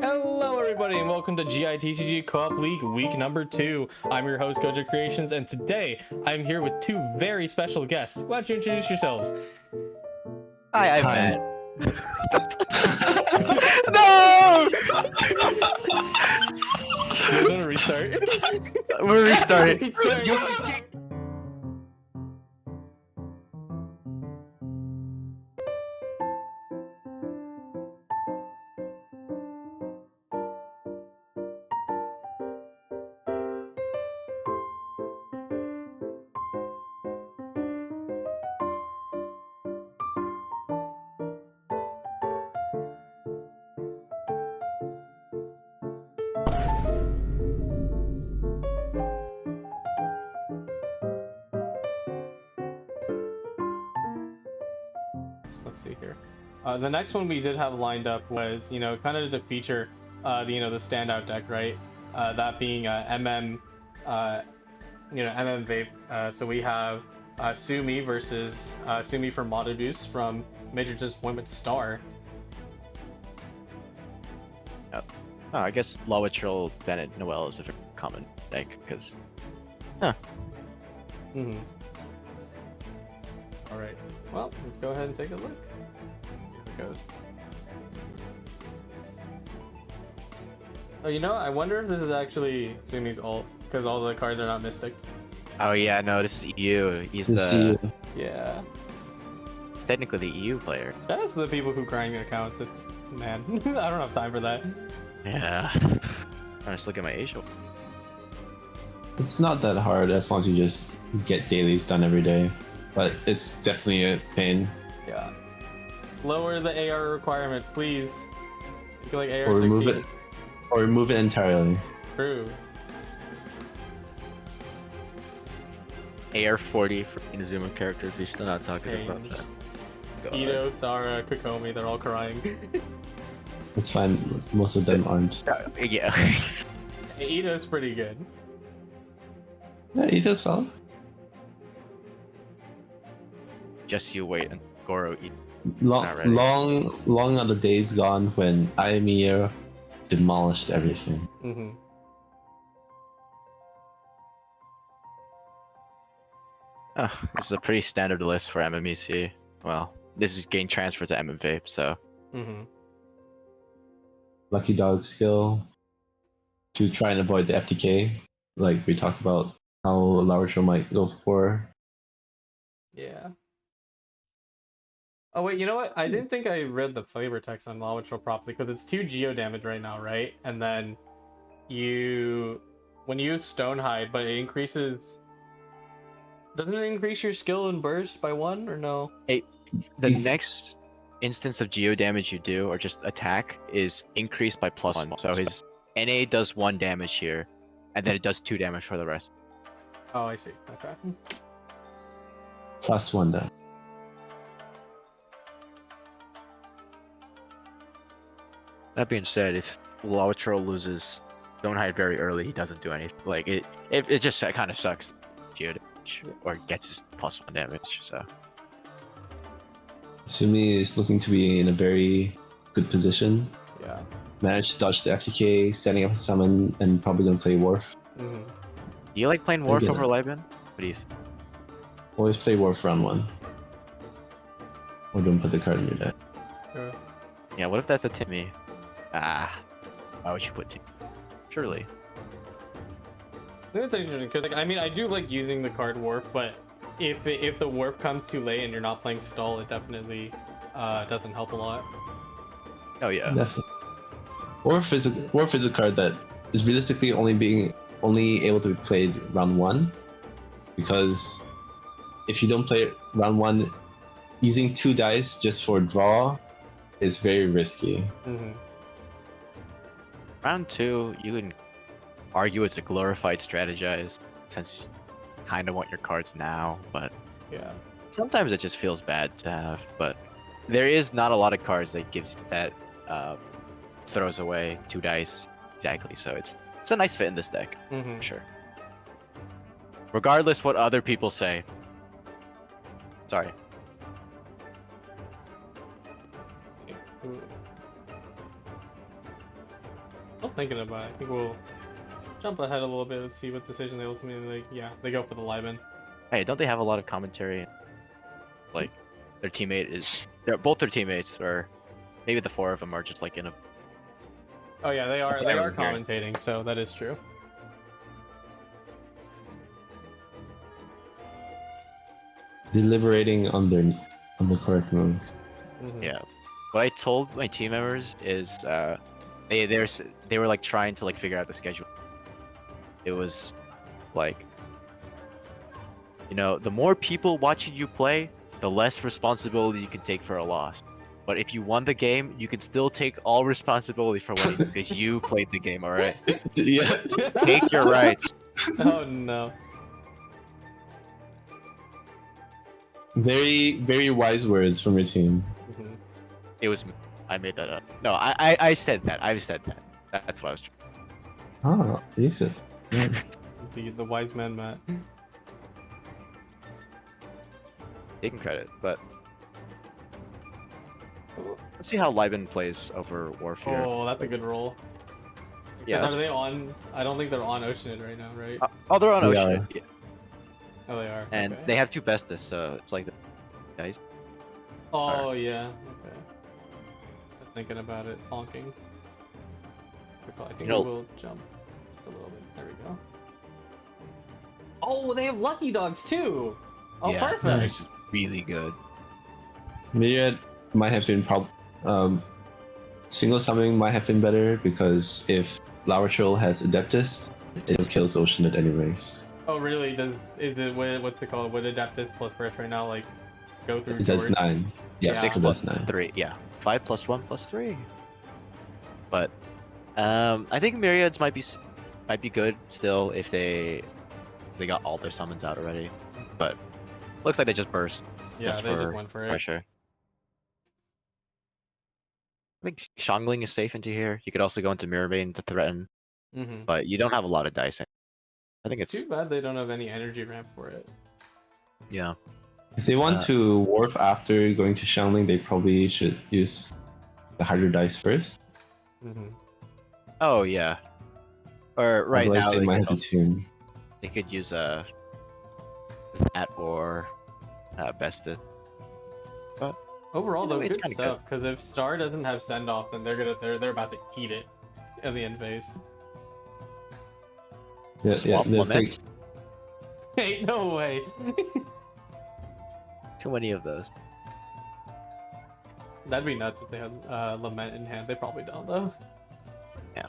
Hello everybody and welcome to GITCG Co-op League week number 2. I'm your host Kojo Creations and today I'm here with two very special guests. Why don't you introduce yourselves? Hi, I'm Matt. No! You want to restart? We're restarting. Let's see here. The next one we did have lined up was, kind of to feature, the standout deck, right? That being MM, MM Vape. So we have Sumi versus Sumi from Modibus from Major Disappointment Star. Oh, I guess Lawatril Bennett Noel is a very common deck because. All right. Well, let's go ahead and take a look. Here it goes. Oh, I wonder if this is actually Sumi's ult, because all the cards are not mystic. Oh yeah, no, this is EU. He's Yeah. He's technically the EU player. Shout out to the people who grind accounts. It's man, I don't have time for that. Yeah. I'm just looking at my Asia. It's not that hard as long as you just get dailies done every day, but it's definitely a pain. Yeah. Lower the AR requirement, please. Make it like AR Or remove 16. it, or remove it entirely. True. AR40 for Inazuma characters. We're still not talking about Change. that. God. Ito, Sara, Kokomi, they're all crying. It's fine. Most of them aren't. Yeah. Ito's pretty good. Yeah, he does solid. Just you wait and Goro eat. Long, Not ready. long are the days gone when Aimir demolished everything. Oh, this is a pretty standard list for MMEC. Well, this is gain transfer to MM Vape, so. Lucky Dog skill to try and avoid the FTK, like we talked about how Laurel might go for. Yeah. Oh wait, you know what? I didn't think I read the flavor text on Lawatril properly because it's 2 geo damage right now, right? And then when you use Stonehide, but it increases. Doesn't it increase your skill and burst by 1 or no? The next instance of geo damage you do, or just attack, is increased by +1. So his NA does 1 damage here, and then it does 2 damage for the rest. Oh, I see. Okay. +1 then. That being said, if Lawatril loses Stonehide very early, he doesn't do anything. Like it just kind of sucks. Geo damage, or gets his +1 damage. So Sumi is looking to be in a very good position. Yeah. Managed to dodge the FTK, setting up a summon, and probably gonna play Worf. do you like playing Warf over Liban? What do you think? Always play Worf round 1. Or don't put the card in your deck. Yeah, what if that's a Timmy? Why would you put Timmy? Surely. I think it's interesting because, I do like using the card Warp, but if the Warp comes too late and you're not playing Stall, it definitely doesn't help a lot. Oh yeah. Definitely. Worf is a card that is realistically only able to be played round 1, because if you don't play it round 1, using 2 dice just for draw is very risky. Round 2, you can argue it's a glorified strategize, since you kind of want your cards now, but Yeah. sometimes it just feels bad to have. But there is not a lot of cards that gives that throws away 2 dice exactly, so it's a nice fit in this deck for sure. Regardless what other people say. Sorry. Still thinking about it. I think we'll jump ahead a little bit. Let's see what decision they ultimately they go for the Liban. Hey, don't they have a lot of commentary? Like, both their teammates, or maybe the four of them are just like in a. Oh yeah, they are Everyone here. commentating, so that is true. Deliberating on the correct move. Mhm. Yeah. What I told my team members is they were like trying to like figure out the schedule. It was like, the more people watching you play, the less responsibility you can take for a loss. But if you won the game, you can still take all responsibility for winning because you played the game, all right? Yeah. Take your rights. Oh no. Very, very wise words from your team. Mhm. It was I made that up. No, I said that. I said that. That's what I was trying. Ah, decent. The wise man, Matt. Taking credit, but let's see how Liban plays over Wharf here. Oh, that's a good roll. Yeah, Except, are they on? I don't think they're on Oceanid right now, right? Oh, they're on We Ocean. are. Yeah. Oh, they are. And okay. they have two Bestis, so it's like the guys. Oh yeah. Okay. I'm thinking about it. Honking. I think we will jump just a little bit. There we go. Oh, they have lucky dogs too. Oh, Yeah, perfect. that's really good. Myriad might have been single summoning might have been better because if Flower Troll has Adeptus, it kills Oceanid anyways. Oh, really? What's it called? Would Adeptus plus Burst right now like go through? It does George? 9. Yeah, Yeah. 6 it plus does 9. 3. Yeah. 5 plus 1 plus 3. But I think Myriads might be good still if they got all their summons out already. But looks like they just burst. Yeah, just they for just went for it. pressure. I think Shangling is safe into here. You could also go into Mirrorbane to threaten, Mm-hmm. but you don't have a lot of dice. I think it's Too bad they don't have any energy ramp for it. yeah. If they want to Wharf after going to Shanling, they probably should use the Hydro Dice first. Mm-hmm. Oh yeah. Or right Otherwise, now they might have to tune. they could use that or Bested. But Overall, though, it's good kinda stuff. Because if Star doesn't have send off, then they're about to eat it in the end phase. Yeah, Swap they'll Lament. Ain't no way. Too many of those. That'd be nuts if they had Lament in hand. They probably don't though. Yeah.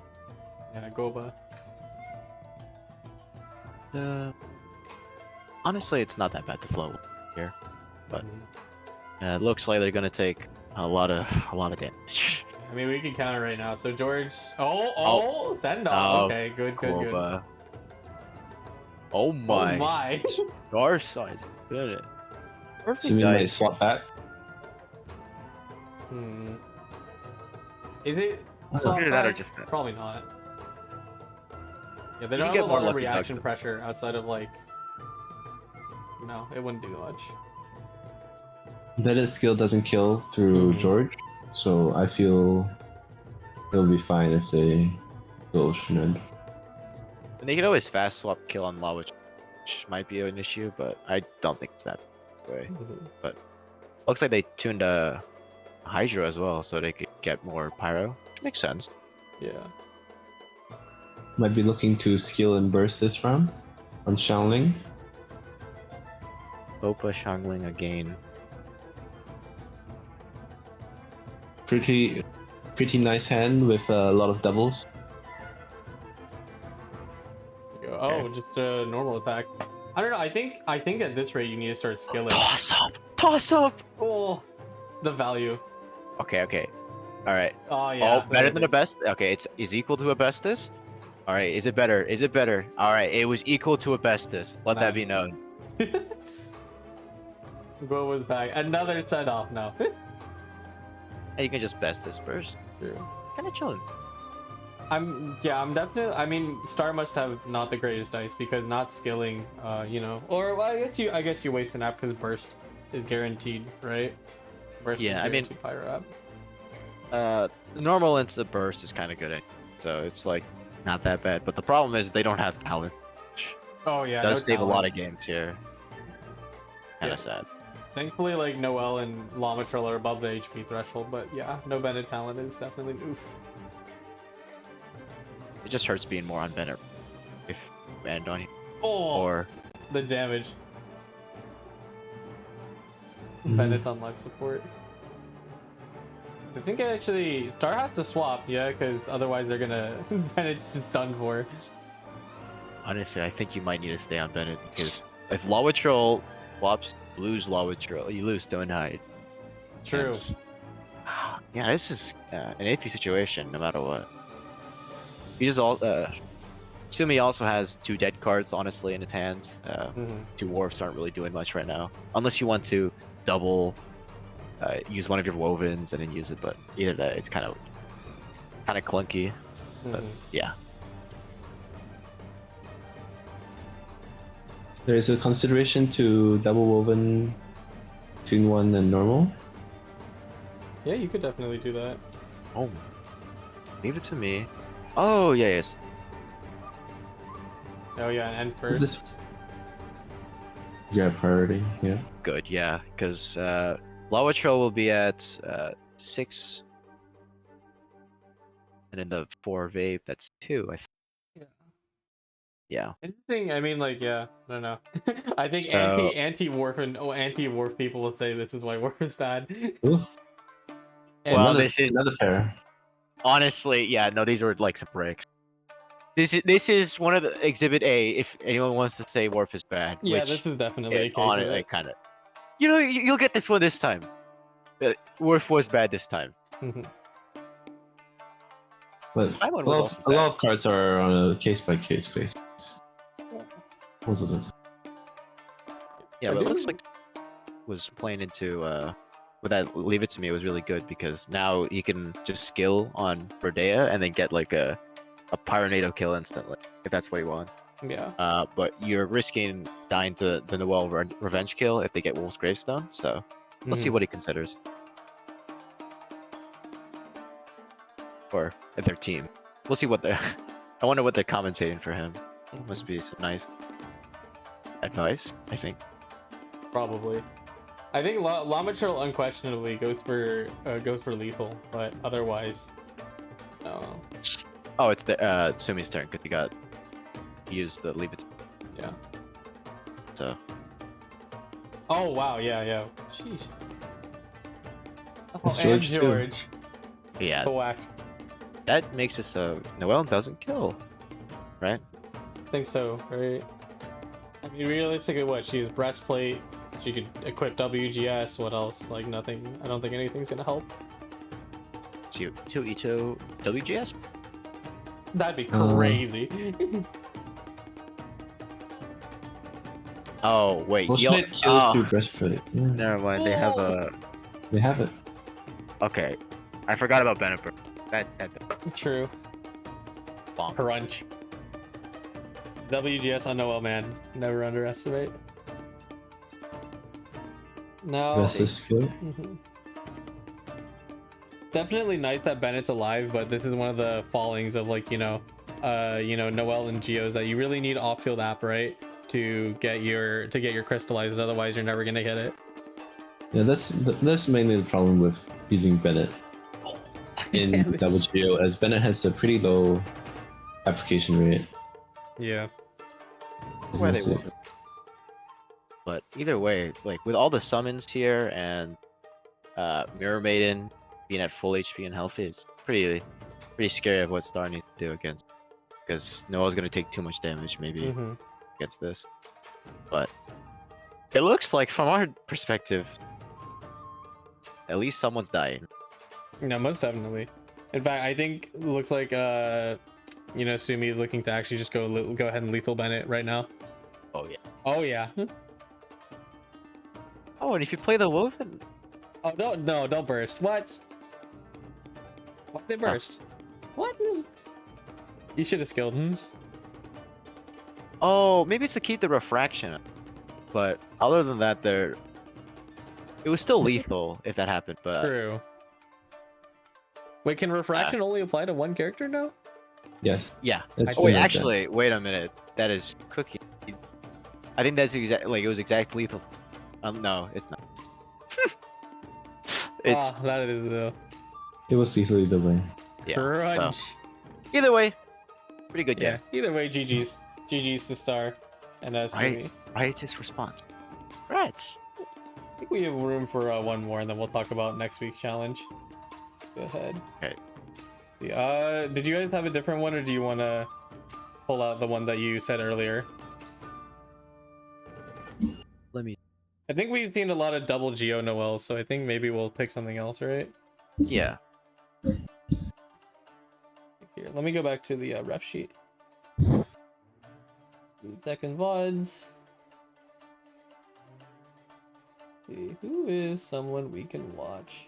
Yeah, Goba. Honestly, it's not that bad to flow here. But Mhm. it looks like they're gonna take a lot of damage. I mean, we can counter right now. So George. Oh, send off. Oh, Okay, good. Korba. Oh Oh my. my. Star size. Good. Perfect Assuming they dice. swap back. Is it? So either that or back? just that. Probably not. Yeah, they You don't can have a get more lot of lucky reaction dogs. pressure outside of like. No, it wouldn't do much. That skill doesn't kill through Mhm. George, so I feel it'll be fine if they go Oceanid. And they could always fast swap kill on law, which might be an issue, but I don't think it's that way. Mhm. Looks like they tuned Hydro as well, so they could get more pyro, which makes sense. Yeah. Might be looking to skill and burst this round on Shanling. Opa Shangling again. Pretty nice hand with a lot of doubles. Oh, just a normal attack. I don't know. I think at this rate you need to start skilling. Toss up! Toss up! Oh, the value. Okay. Alright. Oh yeah. Oh, better there than a it best? Okay, it's is equal to a bestus? Alright, is it better? Is it better? Alright, it was equal to a bestus. Let that be Nice. known. is. Go was back. Another send off now. And you can just bestus burst. True. Kinda chilling. I'm definitely. I mean, Star must have not the greatest dice because not skilling. Or well, I guess you waste an app because burst is guaranteed, right? Burst Yeah, is I mean- guaranteed pyro app. The normal into burst is kinda good. so it's like not that bad. But the problem is they don't have talent. Oh yeah, It does no save a lot talent. of games here. Kind of sad. Thankfully, like Noel and Lamatrell are above the HP threshold, but yeah, no Bennett talent is definitely an oof. It just hurts being more on Bennett if you end on you. Oh, Or the damage. Mhm. Bennett on life support. I think actually Star has to swap, yeah, because otherwise they're gonna Bennett's just done for. honestly, I think you might need to stay on Bennett because if Lawitral swaps, you lose Lawitral, you lose Stone Hide. True. And- yeah, this is an iffy situation no matter what. He just all Sumi also has 2 dead cards honestly in his hands. Mhm. 2 Wharfs aren't really doing much right now unless you want to double use one of your Wovens and then use it, but either that it's kind of clunky. But Mhm. yeah. There's a consideration to double woven, tune 1 and normal. Yeah, you could definitely do that. Oh, leave it to me. Oh yeah, yes. Oh yeah, and Is first. this- Yeah, priority. Yeah. Good, yeah, because Lawitral will be at 6, and then the 4 vape that's 2. I think. Yeah. Yeah. Interesting. I mean, like, yeah, I don't know. I think So- anti-warp and anti-warp people will say this is why warp is bad. Ooh, And Well, another, this is- another pair. Honestly, yeah, no, these were like some breaks. This is one of the Exhibit A. If anyone wants to say Warp is bad, yeah, which this is definitely a it, case on of it, it. like kind of. You know, you'll get this one this time. Warp was bad this time. Mhm. But My a one was lot, also of, a lot of cards are on a case by case basis. Most of the time. Yeah, I but it looks do- like was playing into with that Leave It To Me was really good because now you can just skill on Rodea and then get like a Pyronado kill instantly if that's what you want. Yeah. But you're risking dying to the Noel revenge kill if they get Wolf's Gravestone. So let's see Mhm. what he considers. Or if their team. We'll see what they. I wonder what they're commentating for him. Must be some nice advice, I think. Probably. I think Lamatrell unquestionably goes for lethal, but otherwise, no. Oh, it's the Sumi's turn because he used the Leave It. Yeah. So Oh wow, yeah. Sheesh. Oh, It's and George, too. George. yeah, Whack. that makes it so Noel doesn't kill, right? I think so, right? I mean, realistically, what? She has breastplate. She could equip WGS. What else? Like nothing. I don't think anything's gonna help. To Ito WGS. That'd be Oh. crazy. Oh wait, Most he of al- it kills oh, through breastplate. Yeah, never mind. They have a. they have it. Okay, I forgot about Bennett. That True. bonk. Crunch. WGS on Noel, man. Never underestimate. No. Rest is skill. Mhm. It's definitely nice that Bennett's alive, but this is one of the fallings of like Noel and Geos that you really need off-field app, right? To get your crystallizes, otherwise you're never gonna hit it. Yeah, that's mainly the problem with using Bennett in Damn it. WGO, as Bennett has a pretty low application rate. Yeah. It's Where they mostly- were. But either way, like with all the summons here and Mirror Maiden being at full HP and healthy, it's pretty scary of what Star needs to do against. Because Noah's gonna take too much damage maybe Mhm. against this. But it looks like from our perspective, at least someone's dying. No, most definitely. In fact, I think it looks like Sumi is looking to actually just go ahead and lethal Bennett right now. Oh yeah. Oh yeah. Oh, and if you play the Woven, Oh don't burst. What? Why'd they burst? What? You should have skilled him. oh, maybe it's to keep the refraction. But other than that, it was still lethal if that happened. But True. Wait, can refraction only apply to one character now? Yes. Yeah. It's Oh, wait, been like that. actually, wait a minute. That is Cookie. I think that's exact. Like it was exact lethal. No, it's not. It's That is the It was lethally delayed. yeah. crunch. So, either way, pretty good Yeah. game. Either way, GG's to Star and Sumi. Righteous response. Right. I think we have room for one more, and then we'll talk about next week's challenge. Go ahead. Okay. See, did you guys have a different one, or do you want to pull out the one that you said earlier? Let me. I think we've seen a lot of double Geo Noel, so I think maybe we'll pick something else, right? Yeah. Here, let me go back to the ref sheet. Deck and VODs. See, who is someone we can watch?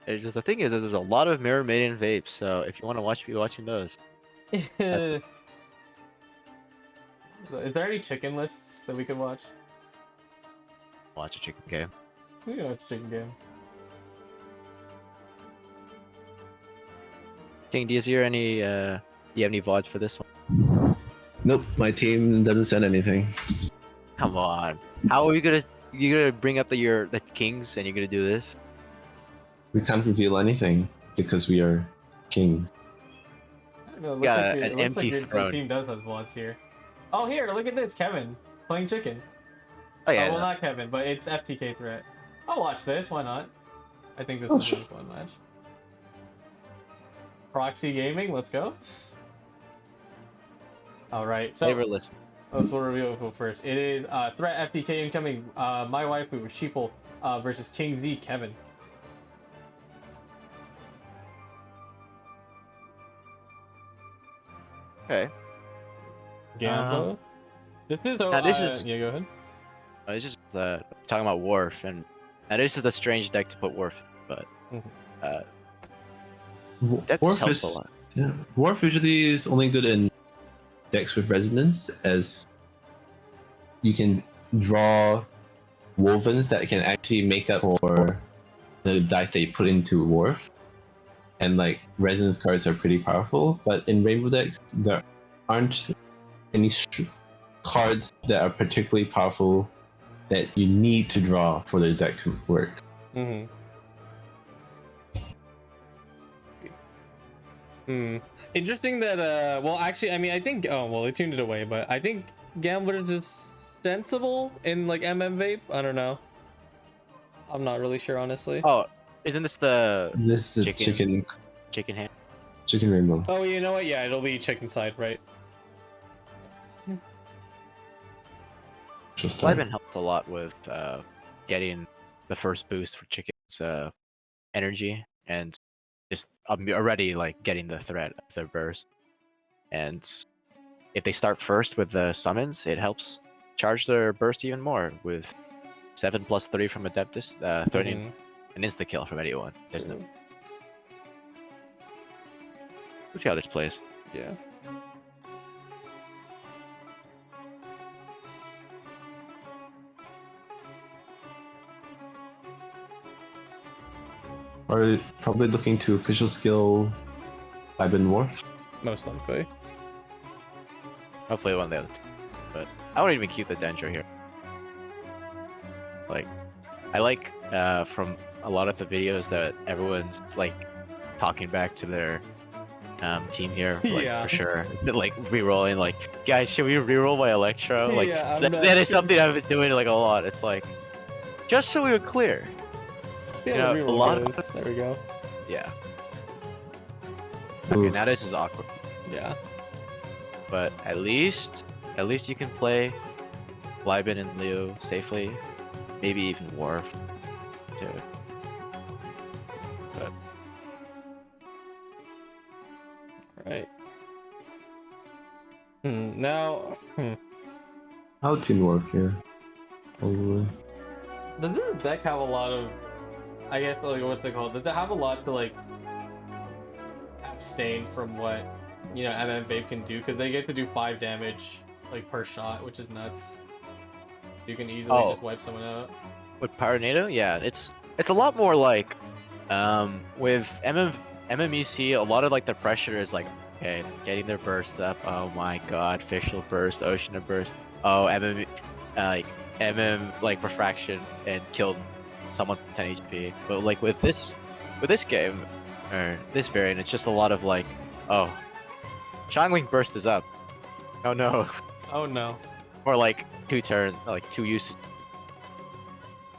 It's just, the thing is, there's a lot of Mirror Maiden vapes, so if you want to watch, be watching those. Is there any chicken lists that we could watch? Watch a chicken game. We can watch chicken game. Ting, do you hear any? Do you have any VODs for this one? Nope, my team doesn't send anything. Come on. How are you gonna bring up the kings and you're gonna do this? We can't reveal anything because we are kings. I don't know, it looks Got like an it looks empty like your throne. team does have VODs here. Oh, here, look at this, Kevin playing chicken. Oh yeah. Oh, well, no. not Kevin, but it's FTK Threat. I'll watch this. Why not? I think this Oh, is sure. a fun match. Proxy Gaming, let's go. All right, so Favorite list. let's review it first. It is Threat FTK incoming. My wife, we were Sheeple versus King Z Kevin. Okay. Gambo. This is now this is- yeah. Go ahead. It's just talking about Worf, and this is a strange deck to put Worf in, but that just Worf helps a is lot. yeah. Worf usually is only good in decks with resonance, as you can draw wovens that can actually make up for the dice that you put into Worf. And like resonance cards are pretty powerful, but in rainbow decks there aren't any cards that are particularly powerful that you need to draw for the deck to work. Mm-hmm. Interesting that well, actually, I mean, I think they tuned it away, but I think Gamblers is sensible in like vape. I don't know. I'm not really sure, honestly. Oh, isn't this the This is a chicken hand? rainbow. Oh, you know what? Yeah, it'll be chicken side, right? Just Liven helps a lot with getting the first boost for chicken's energy, and just already like getting the threat of their burst. And if they start first with the summons, it helps charge their burst even more with 7+3 from Adeptus, 13 an insta kill from anyone. There's no. Let's see how this plays. Yeah. Are probably looking to official skill Ivan Worf. Most likely. Hopefully one of the other two. But I wouldn't even keep the Dendro here. Like, I like from a lot of the videos that everyone's like talking back to their team here, like, Yeah. for sure. Like re-rolling, like, guys, should we re-roll my Electro? Like, Yeah, I'm that not is sure. something I've been doing like a lot. It's like, just so we were clear. Yeah, You know, we a roll lot those. of- There we go. Yeah. Ooh. Okay, now this is awkward. Yeah. But at least you can play Liben and Leo safely. Maybe even Worf too. But Right. Now, How team work here? Probably. does this deck have a lot of, I guess, like, what's it called? Does it have a lot to, like, abstain from what, you know, Vape can do? Because they get to do 5 damage, like, per shot, which is nuts. You can easily just wipe someone out. with Pyronado, yeah, it's a lot more like with MMEC, a lot of like the pressure is like, okay, getting their burst up. Oh my god, fish will burst, ocean will burst. Oh, like like refraction and killed someone with 10 HP. But like with this game or this variant, it's just a lot of like, oh, Xiangling burst is up. Oh no. Oh no. Or like 2 turn, like 2 usage.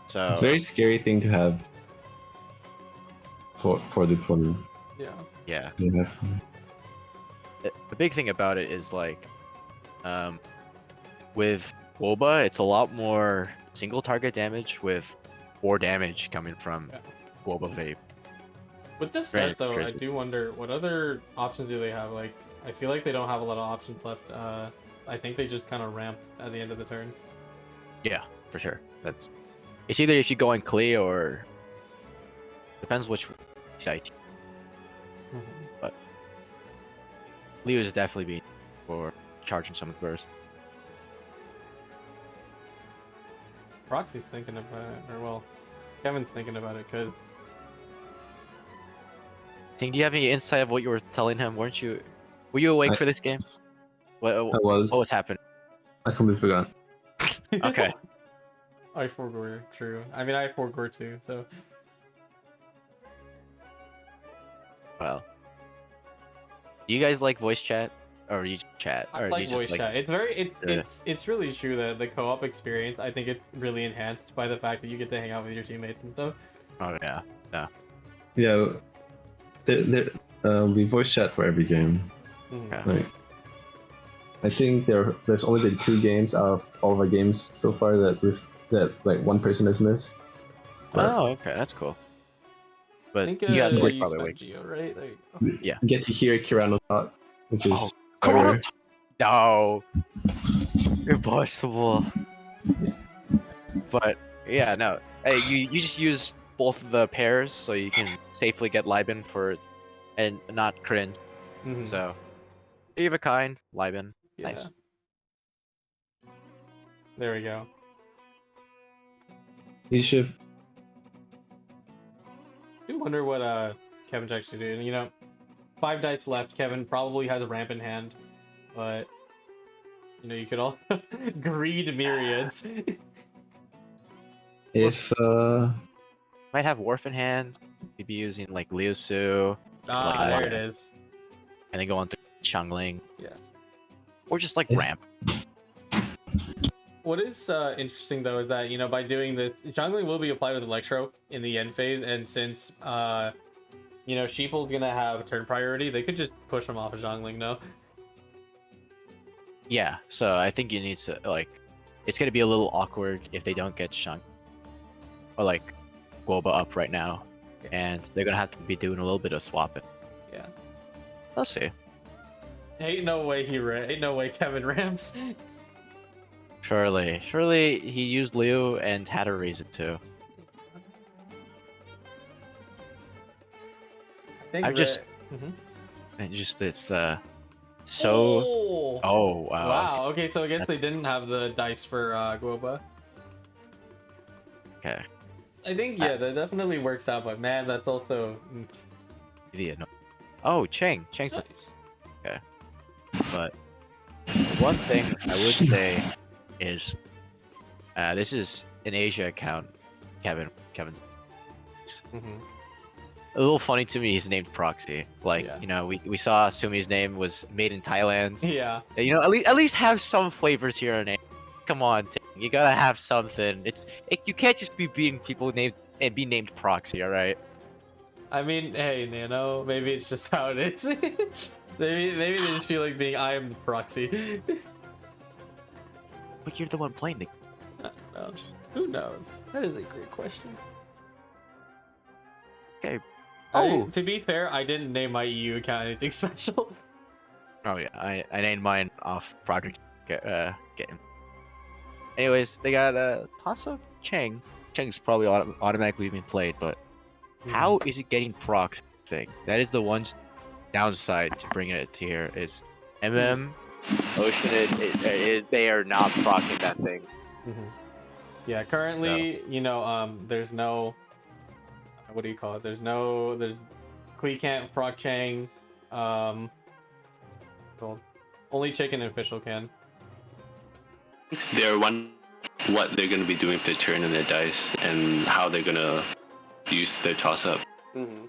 So It's a very scary thing to have for deployment. Yeah. yeah. You have The big thing about it is like, with Woba, it's a lot more single target damage with 4 damage coming from Yeah. Woba Vape. With this Right, set though, I crazy. do wonder what other options do they have. Like, I feel like they don't have a lot of options left. I think they just kind of ramp at the end of the turn. Yeah, for sure. It's either if you go in Klee or depends which site. But Leo is definitely being for charging some burst. Proxy's thinking about it, or well, Kevin's thinking about it because Ting, do you have any insight of what you were telling him? Were you awake for this game? I What was. was happening? I completely forgot. Okay. I forgore, true. I mean, I forgore too. So Well, do you guys like voice chat, or you just chat, I or do like you just voice like? chat. Yeah. It's really true that the co-op experience. I think it's really enhanced by the fact that you get to hang out with your teammates and stuff. Oh yeah, Yeah, we voice chat for every game. Mhm. Yeah. Like, I think there's only been 2 games out of all of our games so far that like one person has missed. But Oh, okay, that's cool. I But think you guys you like spent probably awake. Geo, right? Like, we Yeah. get to hear Kirano talk, which is Oh, rare. No, impossible. But yeah, no. Hey, you just use both of the pairs so you can safely get Liben for and not cringe. mhm. So, three of a kind, Liben. Yeah. Nice. There we go. You should. I do wonder what Kevin's actually doing. You know, 5 dice left. Kevin probably has a ramp in hand, but you know, you could all greed myriads. If Might have Wharf in hand. Maybe using like Liusu, Ah, Like there what? it is. and then go on to Changling. Yeah. Or just like If- ramp. What is interesting though is that, you know, by doing this, jungling will be applied with Electro in the end phase, and since you know, Sheeple's gonna have turn priority, they could just push him off of jungling. No. Yeah, so I think you need to like, it's gonna be a little awkward if they don't get Shang or like Guoba up right now, and they're gonna have to be doing a little bit of swapping. Yeah. Let's see. Ain't no way ain't no way Kevin ramps. Surely he used Liu and had a reason to. I think I'm just- Mhm. And just this so Oh! oh wow. Wow. Okay, so I guess That's- they didn't have the dice for Guoba. Okay. I think that definitely works out, but man, that's also Yeah, no. Oh, Chang's nice. but one thing I would say is this is an Asia account, Kevin's Mhm. a little funny to me. He's named Proxy. Like, Yeah. you know, we saw Sumi's name was made in Thailand. Yeah. You know, at least have some flavors to your name. Come on, Ting. You gotta have something. You can't just be beating people named and be named Proxy. All right. I mean, hey, Nano, maybe it's just how it is. maybe they just feel like being I am the proxy. But you're the one playing the. No. Who knows? That is a great question. Okay. Oh, to be fair, I didn't name my EU account anything special. Oh yeah, I named mine off Project game. Anyways, they got Toss-up Chang. Chang's probably automatically being played, but how is it getting proc thing? That is the one downside to bringing it to here is MM Ocean. They are not procking that thing. Yeah, currently, you know, there's no, what do you call it? There's Kui can't proc Chang. Well, only Chicken and Fischl can. They're what they're going to be doing with their turn and their dice, and how they're going to use their toss up. Mm-hmm.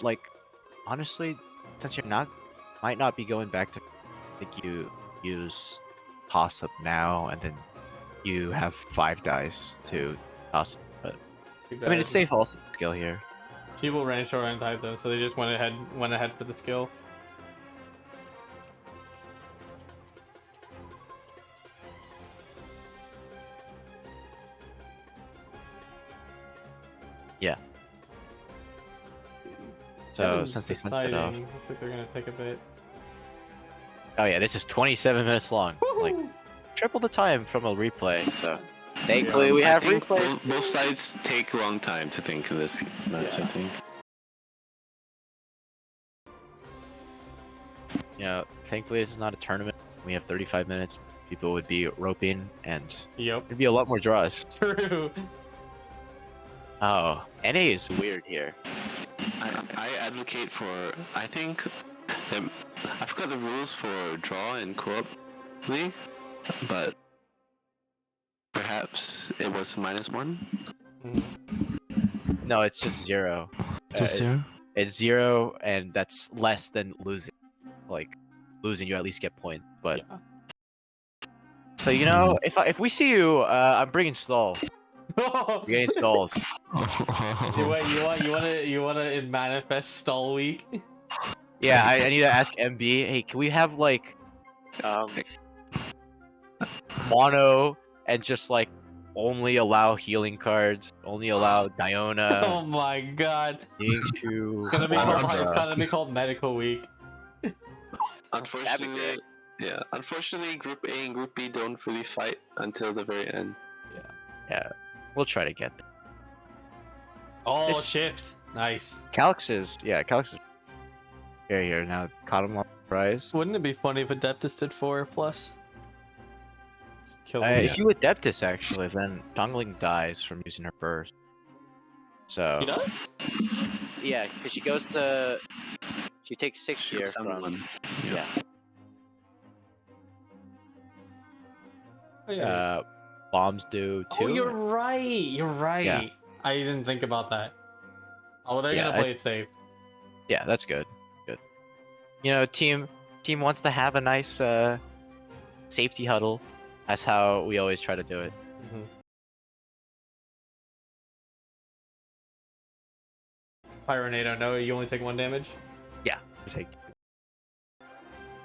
Like, honestly, since might not be going back to, I think you use toss up now, and then you have 5 dice to toss. But I mean, it's safe also skill here. People ran short on type though, so they just went ahead for the skill. Yeah. So since they sent it off, I think they're gonna take a bit. oh yeah, this is 27 minutes long, like triple the time from a replay. So thankfully we have replay. Both sides take a long time to think in this match. I think. You know, thankfully this is not a tournament. We have 35 minutes. People would be roping, and Yep. there'd be a lot more draws. True. Oh, NA is weird here. I advocate for. I think I forgot the rules for draw and co-op league, but perhaps it was -1. No, it's just 0. Just here. It's 0, and that's less than losing. Like losing, you at least get points. But Yeah. so you know, if we see you, I'm bringing stall. You're getting stalled. You wanna manifest stall week? Yeah, I need to ask MB. Hey, can we have like mono and just like only allow healing cards, only allow Diona, Oh my god. Yingchu, It's gonna Wanda. be called medical week. Unfortunately, yeah. Unfortunately, Group A and Group B don't fully fight until the very end. Yeah, we'll try to get there. Oh, This- shift. Nice. Calix is here now. Caught him on surprise. Wouldn't it be funny if Adeptus did 4+? Just kill him. If you Adeptus actually, then Dongling dies from using her burst. So He does? yeah, because she takes 6 here from Yeah. Oh, yeah. Bombs do 2. Oh, you're right. You're right. Yeah. I didn't think about that. Oh, well, they're Yeah, gonna play it safe. Yeah, that's good. Good. You know, team wants to have a nice safety huddle. That's how we always try to do it. Pyronado, no, you only take 1 damage. Yeah. Take.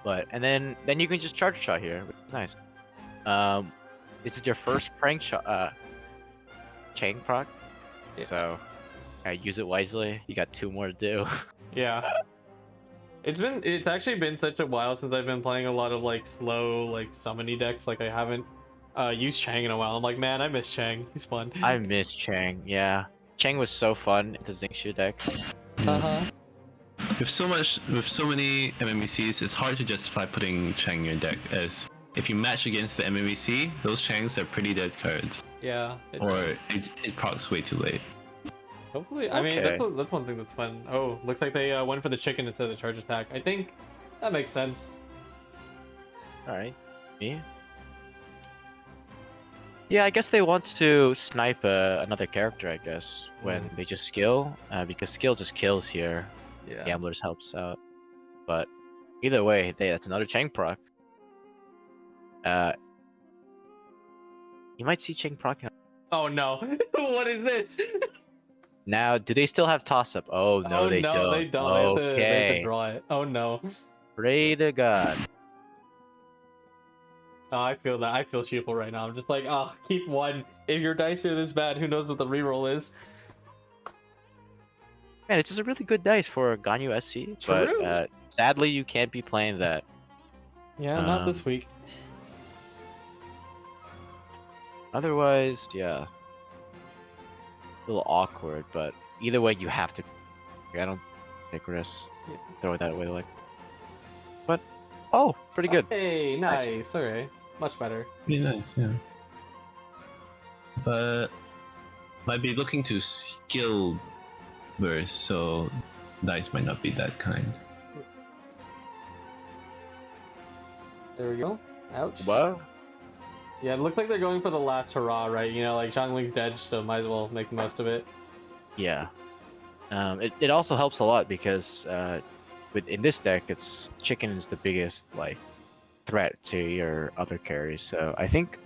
But and then you can just charge shot here, which is nice. This is your first prank shot. Chain proc. Yeah. So, use it wisely. You got 2 more to do. Yeah. It's actually been such a while since I've been playing a lot of like slow like summony decks. Like I haven't used Chang in a while. I'm like, man, I miss Chang. He's fun. I miss Chang. Yeah, Chang was so fun into Xingqiu decks. With so many MMECs, it's hard to justify putting Chang in your deck, as if you match against the MMEC, those Changs are pretty dead cards. Yeah. Or it procs way too late. Hopefully, I mean Okay. that's one thing that's fun. Oh, looks like they went for the chicken instead of the charge attack. I think that makes sense. All right, me. Yeah, I guess they want to snipe another character. I guess when they just skill, because skill just kills here. Yeah. Gamblers helps out, but either way, that's another Chang proc. You might see Chang proc. Oh no! What is this? Now, do they still have toss up? Oh no, oh they no, don't. they don't. They have Okay. to draw it. Oh no. Pray to God. Oh, I feel that. I feel sheeple right now. I'm just like, oh, keep 1. If your dice are this bad, who knows what the reroll is? Man, it's just a really good dice for Ganyu SC, True. but sadly you can't be playing that. Yeah, not this week. Otherwise, yeah. A little awkward, but either way you have to. I don't take risks. Yeah. Throw that away like. But oh, pretty good. Hey, Nice. nice. Okay, much better. Pretty nice, yeah. But Might be looking to skilled burst, so dice might not be that kind. There we go. Ouch. What? Yeah, it looks like they're going for the last hurrah, right? You know, like Zhongling's dead, so might as well make the most of it. Yeah. It also helps a lot because in this deck, it's chicken is the biggest like threat to your other carries. So I think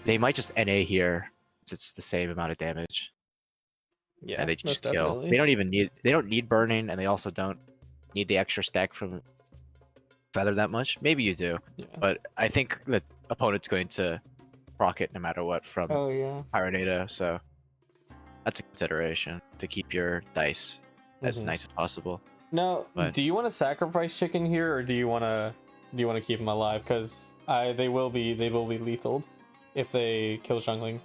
they might just NA here. It's the same amount of damage. Yeah, And they most just kill. definitely. They don't need burning, and they also don't need the extra stack from feather that much. Maybe you do, Yeah. but I think the opponent's going to proc it no matter what from Oh yeah. Pyronado, so that's a consideration to keep your dice as Mhm. nice as possible. Now, But- do you want to sacrifice chicken here, or do you want to keep him alive? Because they will be lethal if they kill Zhongling.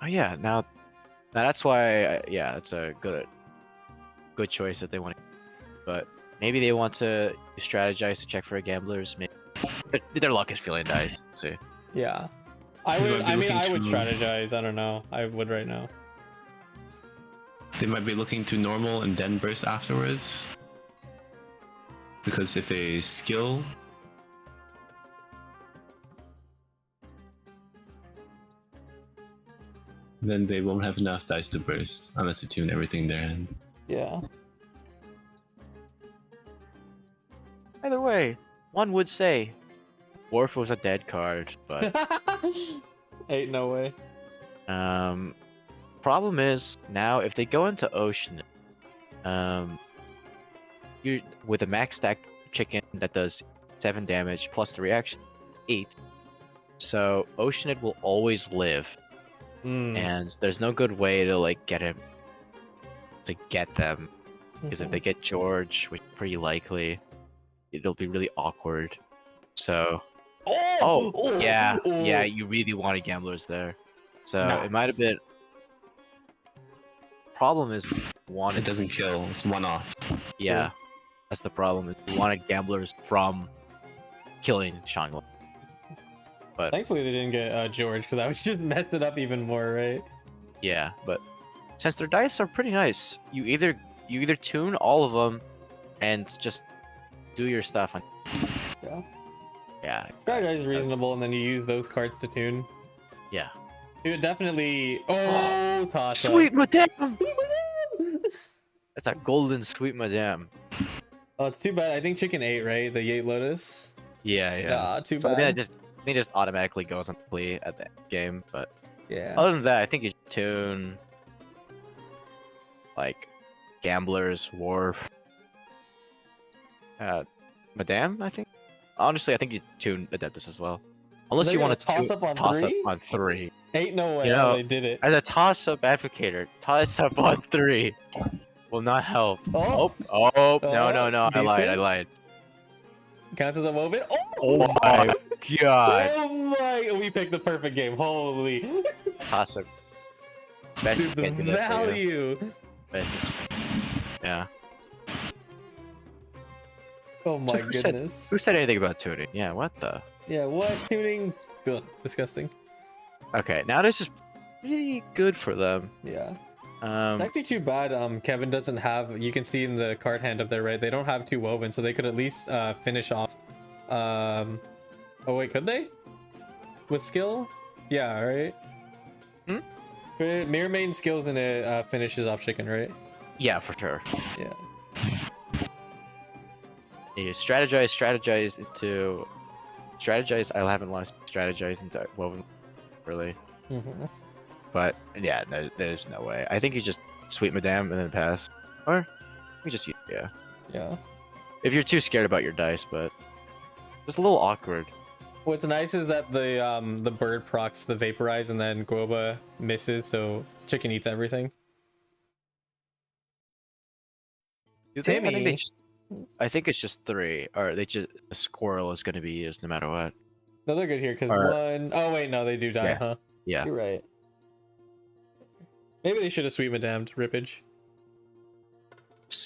Oh yeah, now that's why it's a good choice that they want. But maybe they want to strategize to check for gamblers. Maybe their luck is feeling dice. See. Yeah, I They would. might be I mean, looking I would to- strategize. I don't know. I would right now. They might be looking to normal and then burst afterwards. Because if they skill, then they won't have enough dice to burst unless they tune everything in their hand. Yeah. Either way, one would say Worf was a dead card, but Ain't no way. problem is now if they go into Ocean, you with a max stack chicken that does 7 damage plus the reaction 8. So Oceanid will always live, Mm. and there's no good way to like get him to get them because if they get George, which is pretty likely, it'll be really awkward. So yeah, you really wanted gamblers there. So it might have Nice. been. Problem is It wanted. doesn't kill, it's one off. Yeah, that's the problem. Is we wanted gamblers from killing Shangla. But Thankfully, they didn't get George, because that would just mess it up even more, right? yeah, but since their dice are pretty nice, you either tune all of them and just do your stuff. Yeah. Yeah. Strategize is reasonable, and then you use those cards to tune. Yeah. So it definitely. Oh, toss up. Sweet madame. That's a golden sweet madame. Oh, it's too bad. I think chicken ate, right? The Yate Lotus. Yeah. Ah, too So bad. then it just automatically goes on play at the game. But Yeah. other than that, I think you tune like gamblers, Wharf, Madame. I think. Honestly, I think you tune Adeptus as well, unless They're you gonna want to toss up on three? on 3. Ain't no way You know, they did it. As a toss-up advocator, toss-up on 3 will not help. Oh. No, I Decent. lied. Counts as a moment. Oh, Oh my god. oh my! We picked the perfect game. Holy. Toss-up. Best Dude, the can't do that for you. value. Best. Yeah. Oh my So who said- goodness. Who said anything about tuning? Yeah, what the? Yeah, what tuning? Ugh, disgusting. Okay, now this is pretty good for them. Yeah. Um, It's actually too bad. Kevin doesn't have. You can see in the card hand up there, right? They don't have 2 woven, so they could at least finish off. Oh wait, could they? With skill? Yeah, right. Hmm? Mirror main skills and it finishes off chicken, right? yeah, for sure. Yeah. You strategize into strategize. I haven't lost strategize into woven really, Mhm. but yeah, there's no way. I think you just sweet madame and then pass, or you just yeah. Yeah. If you're too scared about your dice, but it's a little awkward. What's nice is that the bird procs the vaporize and then Guoba misses, so chicken eats everything. I think they Timmy. just, I think it's just 3, or they just a squirrel is going to be used no matter what. No, they're good here because Or- one oh wait, no, they do die, Yeah. huh? Yeah. You're right. Maybe they should have sweet madamed rippage.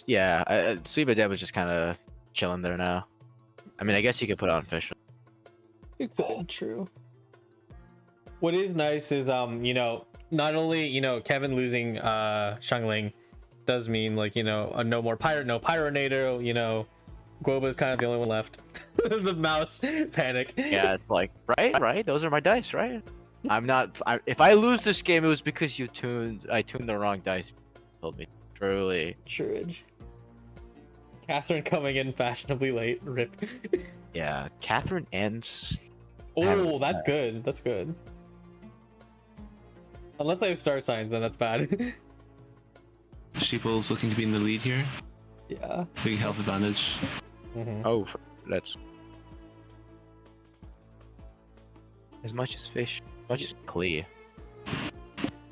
Yeah, Sweet Madame is just kind of chilling there now. I mean, I guess you could put on fish. It could, true. What is nice is you know, not only, you know, Kevin losing Shangling does mean, like, you know, no more pirate, no pyronator, you know, Guoba's kind of the only one left. The mouse panic. Yeah, it's like, right. Those are my dice, right? I'm not. If I lose this game, it was because I tuned the wrong dice. Told me. Truly. Truage. Catherine coming in fashionably late. Rip. Yeah, Catherine ends. Oh, that's good. That's good. Unless they have star signs, then that's bad. Sheeple's looking to be in the lead here. Yeah. Big health advantage. Mhm. Oh, let's. As much as fish, as much as Klee.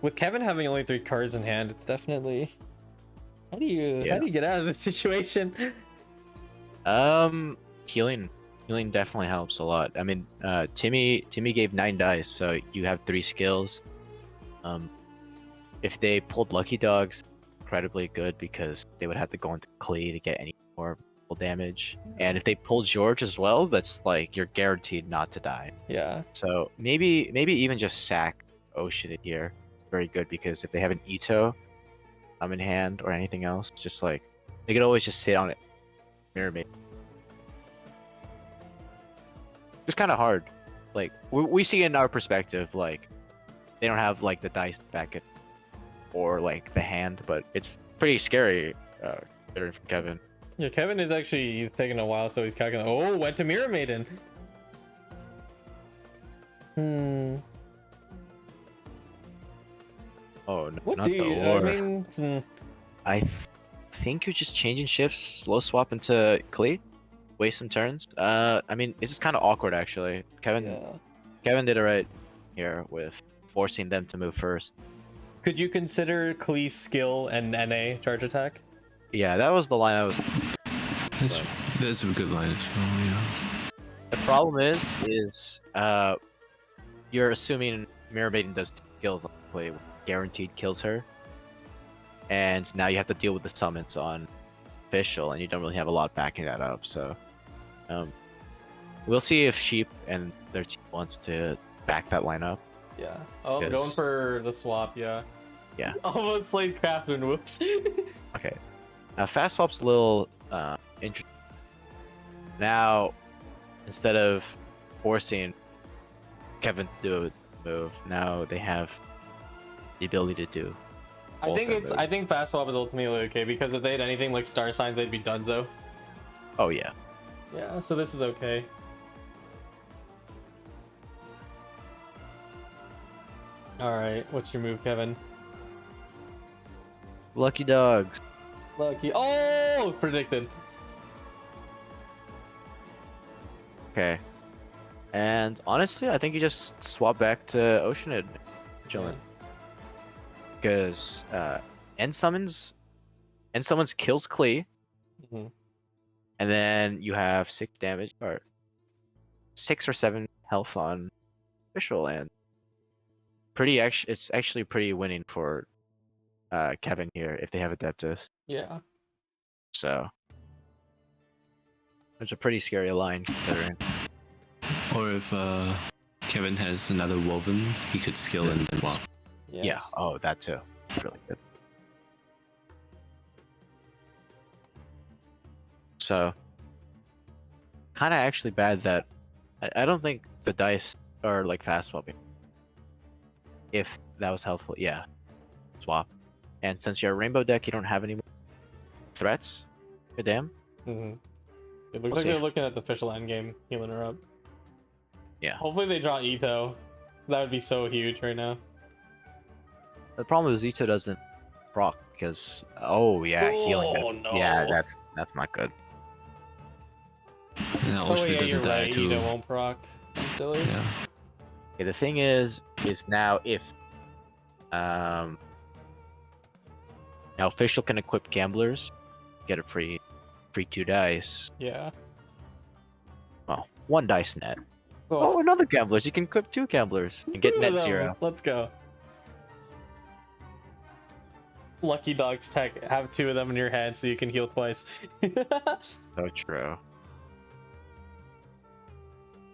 With Kevin having only 3 cards in hand, it's definitely. How do you get out of this situation? Healing definitely helps a lot. I mean, Timmy gave 9 dice, so you have 3 skills. If they pulled Lucky Dogs, incredibly good because they would have to go into Klee to get any more damage. And if they pulled George as well, that's like you're guaranteed not to die. Yeah. So maybe even just sack Ocean in here. Very good because if they have an Ito in hand or anything else, just like they could always just sit on it. Mirror me. It's kind of hard. Like we see in our perspective, like they don't have like the dice to back it or like the hand, but it's pretty scary. Considering from Kevin. Yeah, Kevin is actually, he's taking a while, so he's calculating. Oh, went to Mirror Maiden. Oh, no, What not do the you? I lore. mean, think you're just changing shifts, slow swap into Klee, waste some turns. I mean, this is kind of awkward actually. yeah. Kevin did it right here with forcing them to move first. Could you consider Klee's skill and NA charge attack? Yeah, that was the line I was. That's a good line as well, yeah. The problem is you're assuming Mirror Maiden does 2 skills on Klee, guaranteed kills her, and now you have to deal with the summons on official, and you don't really have a lot backing that up. So, we'll see if Sheep and their team wants to back that line up. Yeah. Oh, Yes. going for the swap. Yeah. Yeah. Almost played Catherine. Whoops. Okay. Fast swap's a little interesting. Now, instead of forcing Kevin to do a move, now they have the ability to do. I think fast swap is ultimately okay because if they had anything like star signs, they'd be donezo. Oh yeah. Yeah. So this is okay. All right. What's your move, Kevin? Lucky Dogs. Lucky. Oh, predicted. Okay. And honestly, I think you just swap back to Oceanid. Chilling. Because end summons kills Klee, Mhm. and then you have 6 damage or 6 or 7 health on official, and it's actually pretty winning for Kevin here if they have Adeptus. Yeah. So it's a pretty scary line considering. Or if Kevin has another woven, he could skill and then swap. Yeah. Oh, that too. Really good. So, kind of actually bad that I don't think the dice are like fast swapping. If that was helpful, yeah, swap. And since you're a rainbow deck, you don't have any more threats. Good damn. Mm-hmm. It looks We'll like see. they're looking at the official end game, healing her up. Yeah. Hopefully they draw Ito. That would be so huge right now. The problem is Ito doesn't proc because healing. Oh, no. Yeah, that's not good. And Oh Ocean yeah, doesn't you're die right. too. Ito won't proc. You silly. Yeah. Okay, the thing is now if now official can equip gamblers, get a free 2 dice. Yeah. Well, 1 dice net. Oh, Oh, another gamblers. You can equip 2 gamblers and get two of net them. 0. Let's go. Lucky Dogs tech. Have 2 of them in your hand so you can heal twice. So true.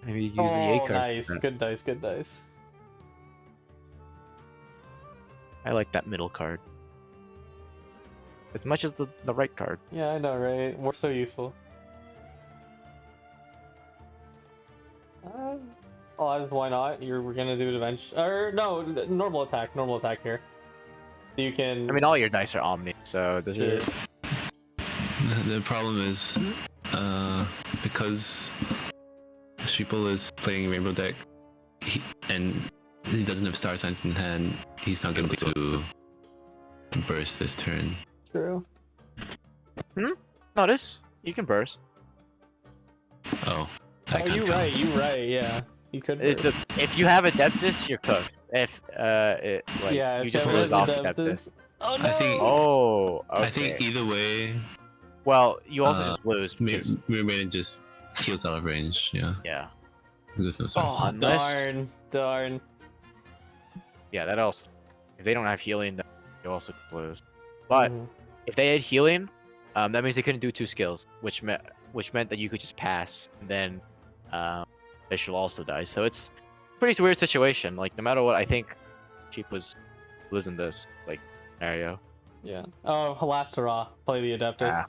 Maybe use the A card. Nice. Good dice. Good dice. I like that middle card as much as the right card. Yeah, I know, right? We're so useful. Oh, why not? We're gonna do it eventually. Or no, normal attack here. So you can. I mean, all your dice are Omni, so there's Sure. The problem is, because Sheeple is playing Rainbow deck, and he doesn't have Star Signs in hand, he's not gonna be able to burst this turn. True. Notice you can burst. Oh. Oh, you right. Yeah, you could. Burst. If you have Adeptus, you're cooked. If Yeah, you if just Kevin lose has off Adeptus- Adeptus. Oh no! I think. Oh, okay. I think either way, Well, you also just lose. because- Mirror Maiden just heals out of range. Yeah. Yeah. Because no Star Oh, Signs. Unless- darn. Yeah, that also. If they don't have healing, then you also lose. But Mhm. if they had healing, that means they couldn't do 2 skills, which meant that you could just pass, and then Fish will also die. So it's a pretty weird situation. Like no matter what, I think Cheap was losing this scenario. Yeah. Oh, last hurrah. Play the Adeptus. Ah.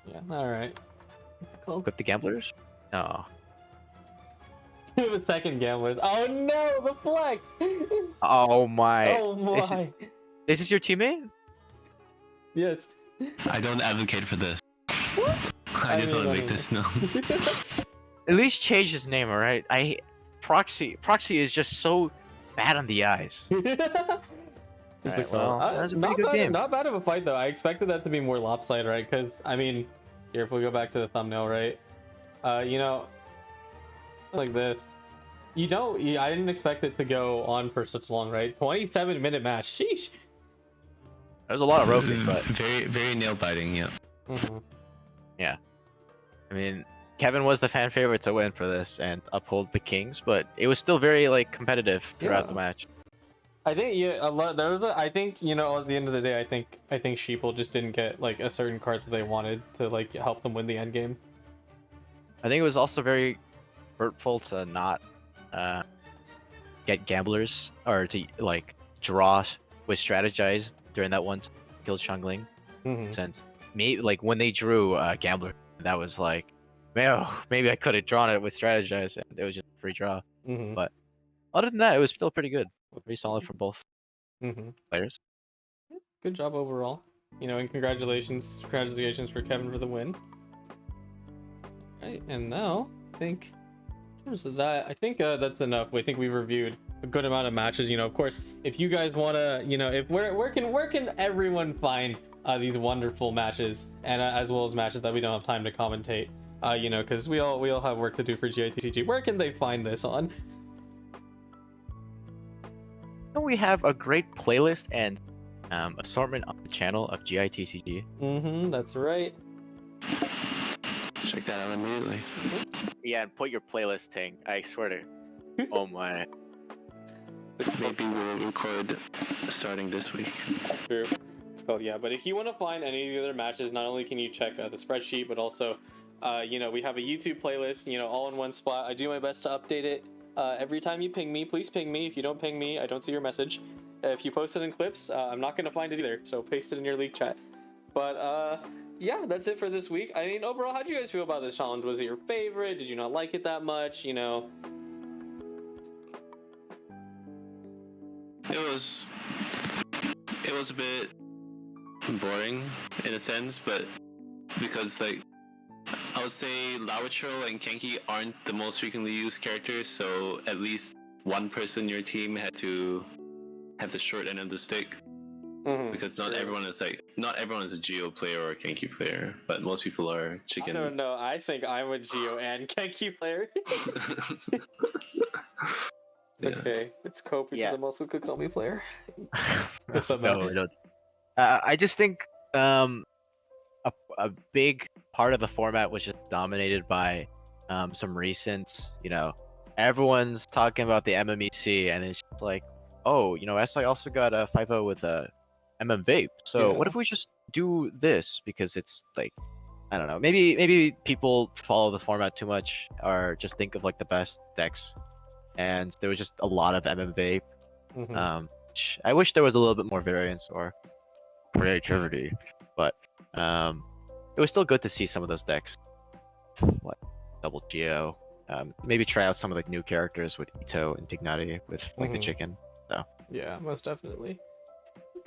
Yeah. All right. Cool. With the gamblers? No. The second gamblers. Oh no, the flex. Oh my! Oh my. This is your teammate? Yes. I don't advocate for this. I just want to make this known. At least change his name, alright? Proxy is just so bad on the eyes. It's well, that was a pretty not good bad, game. Not bad of a fight though. I expected that to be more lopsided, right? Because I mean, here if we go back to the thumbnail, right? You know, like this. I didn't expect it to go on for such long, right? 27-minute match. Sheesh. There's a lot of roping, but very, very nail biting. Yeah. Mhm. I mean, Kevin was the fan favorite to win for this and uphold the Kings, but it was still very competitive throughout Yeah. the match. I think a lot. There was I think at the end of the day, I think Sheeple just didn't get a certain card that they wanted to help them win the end game. I think it was also very hurtful to not get gamblers or to draw with strategize during that one kill Chungling. Mhm. Since maybe when they drew gambler, that was maybe I could have drawn it with strategize and it was just a free draw. Mhm. But other than that, it was still pretty good. Pretty solid for both Mhm. players. Good job overall. And congratulations for Kevin for the win. Right, and now I think in terms of that, I think that's enough. I think we reviewed a good amount of matches. Of course, if you guys want to, if where can everyone find these wonderful matches and as well as matches that we don't have time to commentate? Because we all have work to do for GITCG. Where can they find this on? We have a great playlist and assortment on the channel of GITCG. That's right. Check that out immediately. Yeah, and put your playlist, Ting. I swear to. Oh my. Maybe we'll record starting this week. True. It's called But if you want to find any of the other matches, not only can you check the spreadsheet, but also, we have a YouTube playlist, all in one spot. I do my best to update it every time you ping me. Please ping me. If you don't ping me, I don't see your message. If you post it in clips, I'm not going to find it either. So paste it in your league chat. But yeah, that's it for this week. I mean, overall, how'd you guys feel about this challenge? Was it your favorite? Did you not like it that much? It was a bit boring in a sense, but because I would say Lawachol and Kenki aren't the most frequently used characters, so at least one person in your team had to have the short end of the stick. Because not everyone is a Geo player or a Kenki player, but most people are chicken. I don't know. I think I'm a Geo and Kenki player. Yeah. Okay, it's Cope because Yeah. I'm also a Kokomi player. No, I don't. I just think a big part of the format was just dominated by some recent, everyone's talking about the MMEC, and it's just SI also got a 5-0 with a MM Vape. So what if we just do this? Because it's I don't know, maybe people follow the format too much or just think of the best decks and there was just a lot of MMV. Mhm. I wish there was a little bit more variance or creativity, but it was still good to see some of those decks, like double Geo. Maybe try out some of the new characters with Ito and Tignati with like the Mhm. chicken. Yeah, most definitely.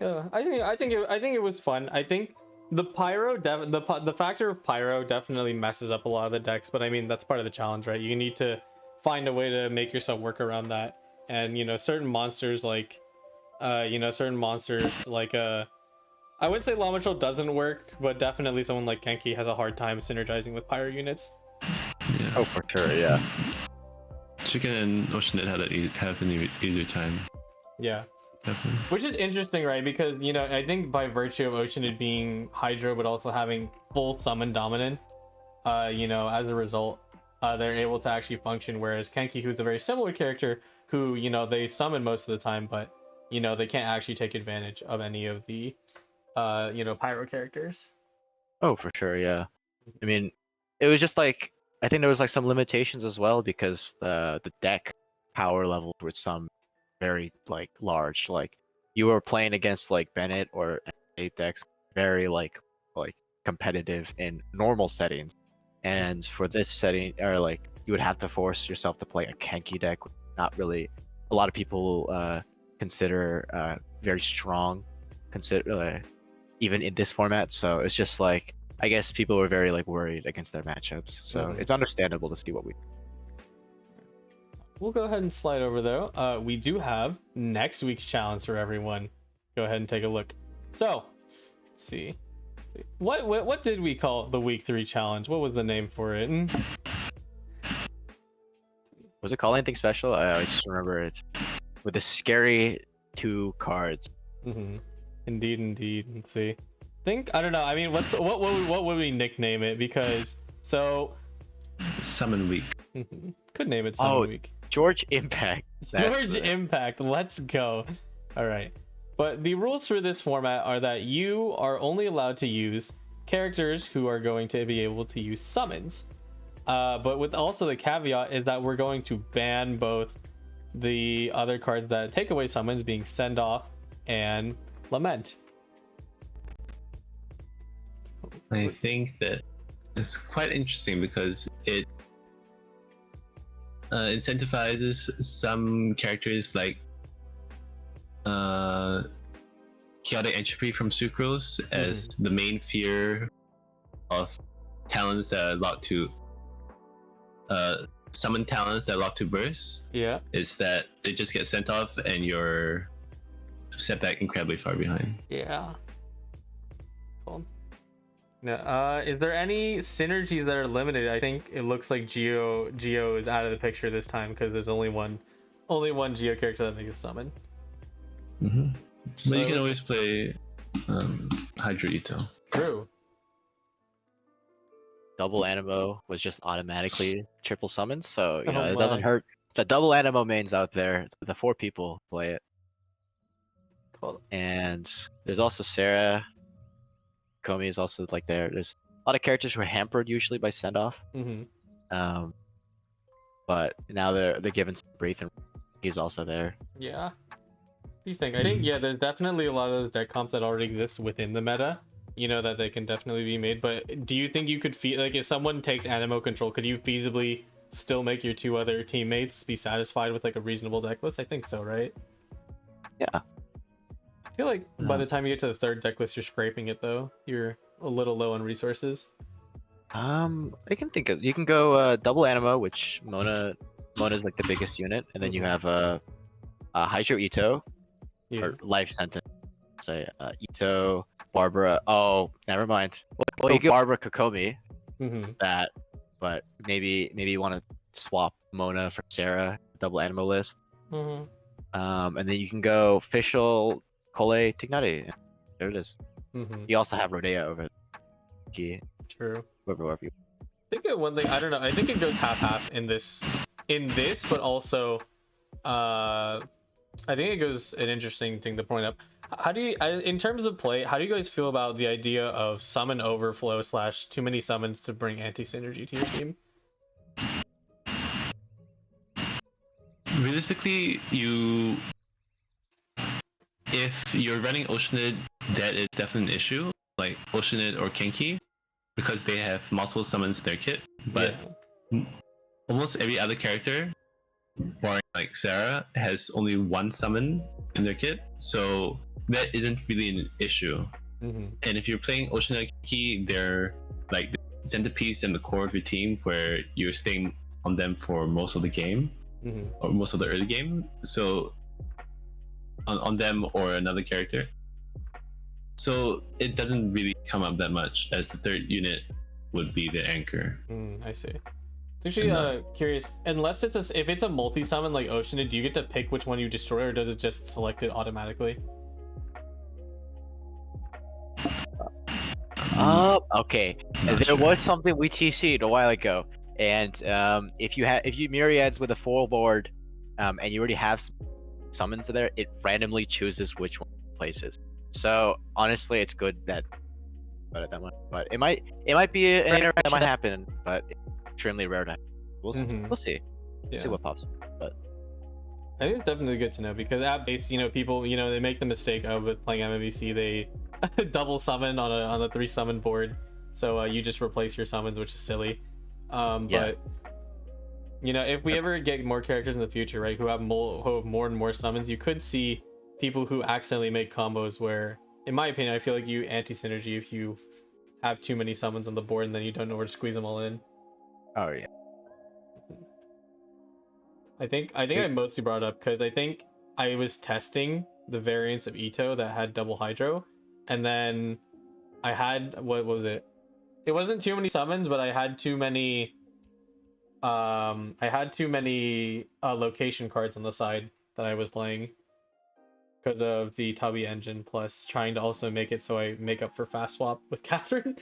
I think it was fun. I think the pyro the factor of pyro definitely messes up a lot of the decks, but I mean that's part of the challenge, right? You need to find a way to make yourself work around that. And certain monsters like certain monsters like I would say Lamitril doesn't work, but definitely someone like Kenki has a hard time synergizing with pyro units. Yeah. Oh, for sure, yeah. Chicken and Oceanit have an easier time. Yeah. Definitely. Which is interesting, right? Because I think by virtue of Oceanid being Hydro, but also having full summon dominance, as a result, they're able to actually function. Whereas Kenki, who's a very similar character, who they summon most of the time, but they can't actually take advantage of any of the pyro characters. Oh, for sure, yeah. I mean, it was just like I think there was like some limitations as well because the deck power levels were some very like large. Like you were playing against like Bennett or Ape decks, very like competitive in normal settings, and for this setting, or like you would have to force yourself to play a Kenki deck. Not really, a lot of people consider very strong, even in this format. So it's just like I guess people were very like worried against their matchups. So it's understandable to see what we. We'll go ahead and slide over though. We do have next week's challenge for everyone. Go ahead and take a look. So, let's see. What did we call the week 3 challenge? What was the name for it? Was it called anything special? I just remember it's with the scary 2 cards. Mm-hmm. Indeed. Let's see. I don't know. I mean, what would we nickname it? Because Summon Week. Could name it Summon Week. George Impact. George Impact. Let's go. All right. But the rules for this format are that you are only allowed to use characters who are going to be able to use summons. But with also the caveat is that we're going to ban both the other cards that take away summons, being Send Off and Lament. I think that it's quite interesting because it incentivizes some characters like Chaotic Entropy from Sucrose as the main fear of talents that are locked to summon talents that are locked to burst. Yeah. Is that they just get sent off and you're set back incredibly far behind. Yeah. Cool. Now, is there any synergies that are limited? I think it looks like Geo is out of the picture this time because there's only one Geo character that makes a summon. Mm-hmm. So But you can always play Hydro Ito. True. Double Animo was just automatically triple summons, so it Oh doesn't my. hurt. The double Animo mains out there, the 4 people play it. Cool. And there's also Sarah. Komi is also like there. There's a lot of characters who are hampered usually by send off. Mm-hmm. But now they're given some breathe, and he's also there. Yeah. What do you think? I think there's definitely a lot of those deck comps that already exist within the meta. That they can definitely be made. But do you think you could like if someone takes Animo control, could you feasibly still make your 2 other teammates be satisfied with like a reasonable deck list? I think so, right? Yeah. I feel like by the time you get to the 3rd deck list, you're scraping it though. You're a little low on resources. I can think of you can go double Animo, which Mona's like the biggest unit, and then you have Hydro Ito or Life Sentence. Say Ito, Barbara. Oh, never mind. Well, you get Barbara Kokomi. That, but maybe you want to swap Mona for Sarah, double Animo list. And then you can go official Kole Tignati. There it is. You also have Rodea over key. True. Wherever you. I think one thing, I don't know. I think it goes half in this, but also, I think it goes an interesting thing to point up. How do you, in terms of play, how do you guys feel about the idea of summon overflow / too many summons to bring anti synergy to your team? realistically, if you're running Oceanid, that is definitely an issue, like Oceanid or Kenki, because they have multiple summons in their kit. But almost every other character, barring like Sarah, has only one summon in their kit, so that isn't really an issue. And if you're playing Oceanid and Kenki, they're like the centerpiece and the core of your team, where you're staying on them for most of the game, or most of the early game. So on them or another character, so it doesn't really come up that much, as the third unit would be the anchor. I see. It's actually curious, unless if it's a multi-summon like Oceanid, do you get to pick which one you destroy, or does it just select it automatically? Okay. There was something we TC'd a while ago, and if you myriads with a full board, and you already have some summons there, it randomly chooses which one it places. So honestly, it's good that that one, but it might be an error that might happen, but it's extremely rare to happen. We'll see. We'll see what pops. But I think it's definitely good to know, because at base, people, they make the mistake of with playing MMVC, they double summon on a 3 summon board, so you just replace your summons, which is silly. But if we ever get more characters in the future, right, who have more and more summons, you could see people who accidentally make combos where, in my opinion, I feel like you anti-synergy if you have too many summons on the board and then you don't know where to squeeze them all in. Oh yeah. I think I mostly brought it up because I think I was testing the variants of Ito that had double hydro, and then I had, what was it? It wasn't too many summons, but I had too many location cards on the side that I was playing because of the Tubby engine, plus trying to also make it so I make up for fast swap with Catherine.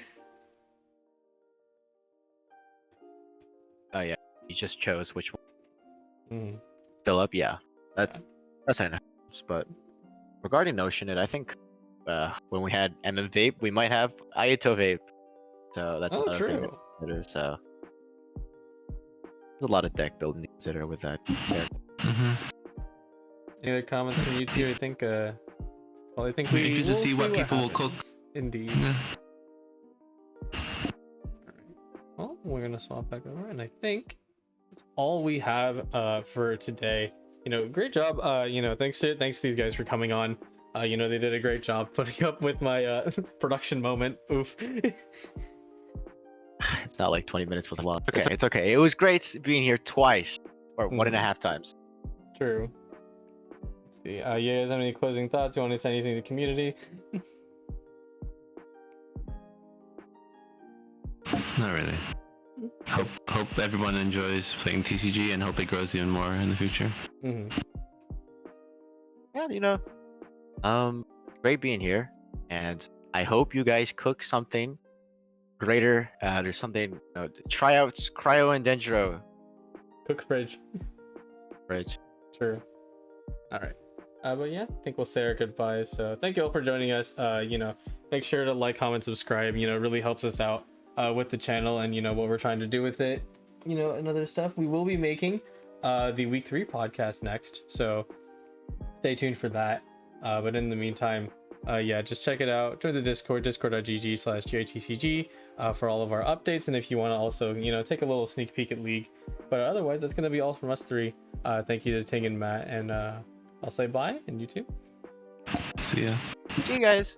Oh yeah, you just chose which one. Fill up, yeah. That's nice. But regarding Notion, I think when we had MM Vape, we might have Ayato Vape. So that's another thing to consider. So there's a lot of deck building to consider with that. Any other comments from you two? I think we interested to see what people will cook. Indeed. Well, we're gonna swap back over, and I think that's all we have for today. Great job. Thanks to these guys for coming on. They did a great job putting up with my production moment. Oof. It's not like 20 minutes was a lot. Okay, it's okay. It was great being here twice, or 1.5 times. True. Let's see. You guys have any closing thoughts? You want to say anything to the community? Not really. Hope everyone enjoys playing TCG, and hope it grows even more in the future. Yeah, great being here, and I hope you guys cook something greater. There's something, tryouts, Cryo and Dendro. Cook fridge. True. All right. But yeah, I think we'll say our goodbyes. So thank you all for joining us. Make sure to like, comment, subscribe. It really helps us out with the channel, and what we're trying to do with it, and other stuff. We will be making the week 3 podcast next, so stay tuned for that. But in the meantime, just check it out. Join the Discord, discord.gg/GITCG, for all of our updates, and if you want to also take a little sneak peek at League. But otherwise, that's going to be all from us 3. Thank you to Ting and Matt, and I'll say bye, and you too. See ya. See you guys.